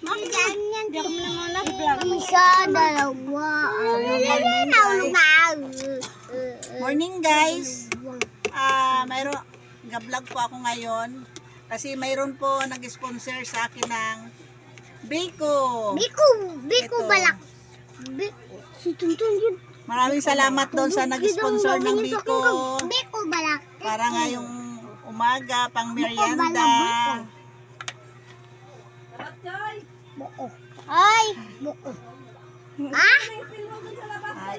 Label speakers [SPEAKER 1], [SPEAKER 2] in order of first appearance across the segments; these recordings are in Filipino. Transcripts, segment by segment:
[SPEAKER 1] Hindi ako muna
[SPEAKER 2] Isa, dalawa.
[SPEAKER 3] Morning guys. Mayroon ga-vlog po ako ngayon kasi mayroon po nag-sponsor sa akin ng Biko.
[SPEAKER 2] Biko
[SPEAKER 3] Ito.
[SPEAKER 2] balak. Si Tuntun yun.
[SPEAKER 3] Maraming salamat doon sa nag-sponsor ng Biko.
[SPEAKER 2] Biko balak.
[SPEAKER 3] Para ngayong umaga pang merienda.
[SPEAKER 2] Ay, buo. Ah?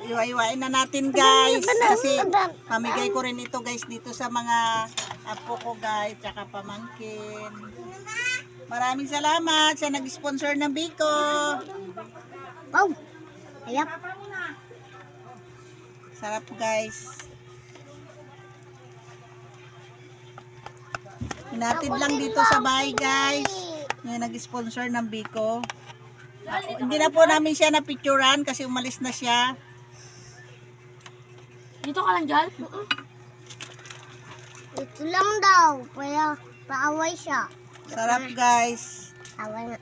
[SPEAKER 3] Iwa-iwain na natin guys kasi pamigay ko rin ito guys dito sa mga apo ko guys tsaka pamangkin. Maraming salamat sa nag-sponsor ng Biko.
[SPEAKER 2] Wow. Ayap.
[SPEAKER 3] Sarap guys. Hinatid lang dito sa bahay guys. Yung nag-sponsor ng Biko. Hindi na po namin siya na-picturean kasi umalis na siya.
[SPEAKER 1] Dito ka lang dyan?
[SPEAKER 2] Ito lang daw. Kaya paaway siya.
[SPEAKER 3] Sarap guys.
[SPEAKER 2] Away na.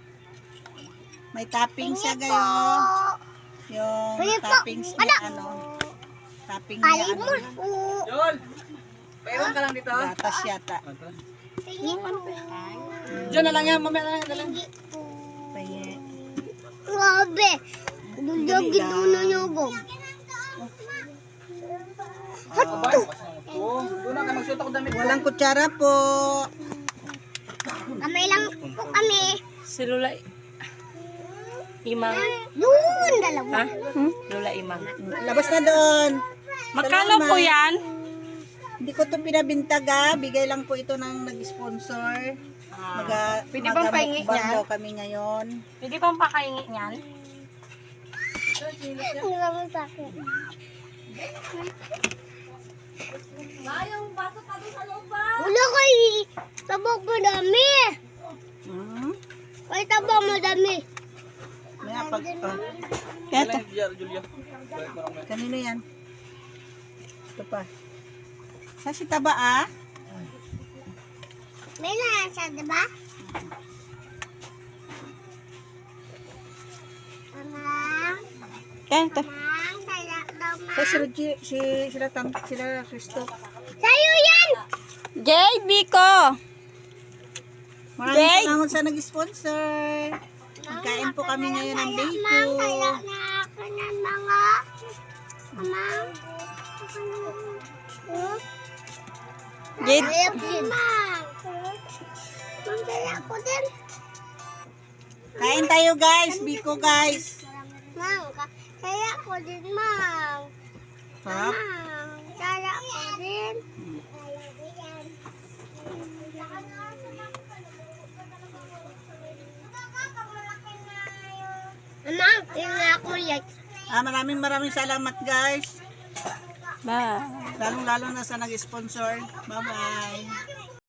[SPEAKER 3] May topping siya gayon. Yung toppings niya ano. Topping niya
[SPEAKER 2] Pali mo.
[SPEAKER 3] ano.
[SPEAKER 4] Yol! Paiwan ka lang dito.
[SPEAKER 3] Gatas yata.
[SPEAKER 4] Diyan na lang yan, mamaya na lang.
[SPEAKER 3] Paye.
[SPEAKER 2] Grabe. Dudagin uno niyo ko.
[SPEAKER 4] Oo, doon na ka magsuot ako damit.
[SPEAKER 3] Walang kutsara po.
[SPEAKER 2] Kamay lang po kami.
[SPEAKER 1] Si Lula Imang.
[SPEAKER 2] Yun, dalawa.
[SPEAKER 1] Lula Imang.
[SPEAKER 3] Labas na doon.
[SPEAKER 1] Magkano po yan?
[SPEAKER 3] Hindi ko ito pinabintaga. Bigay lang po ito ng nag-sponsor.
[SPEAKER 1] Pwede bang pahingi
[SPEAKER 3] magamukbang
[SPEAKER 1] niyan?
[SPEAKER 3] daw kami ngayon.
[SPEAKER 1] Pwede bang pakaingi niyan?
[SPEAKER 2] Ang laman sa akin. Wala kay tabak madami. Kay tabak madami.
[SPEAKER 3] May pag... Eto.
[SPEAKER 4] Julia.
[SPEAKER 3] Kanino yan? Ito pa. Sa si Taba ah?
[SPEAKER 2] May nasa, diba? Mamang,
[SPEAKER 3] Ito.
[SPEAKER 2] mamang, salak daw ma.
[SPEAKER 3] Sa si Ruji, sila Kristo.
[SPEAKER 2] Sa'yo yan!
[SPEAKER 1] Jay, Biko!
[SPEAKER 3] Maraming salamat sa nag-sponsor. Magkain po kami ngayon ng
[SPEAKER 2] Mamang,
[SPEAKER 3] Biko.
[SPEAKER 2] kaya na ako ng mga... Mamang.
[SPEAKER 1] Jay,
[SPEAKER 2] Ayap din. Mamang. Mamang, ako din.
[SPEAKER 3] Kain tayo guys, Biko guys.
[SPEAKER 2] Mang, kaya ako din, Mang.
[SPEAKER 3] Sarap.
[SPEAKER 2] Mang, kaya ako din. Mang, tingnan ako yan.
[SPEAKER 3] Maraming salamat guys.
[SPEAKER 1] bye.
[SPEAKER 3] Lalong-lalo na sa nag-sponsor. Bye-bye.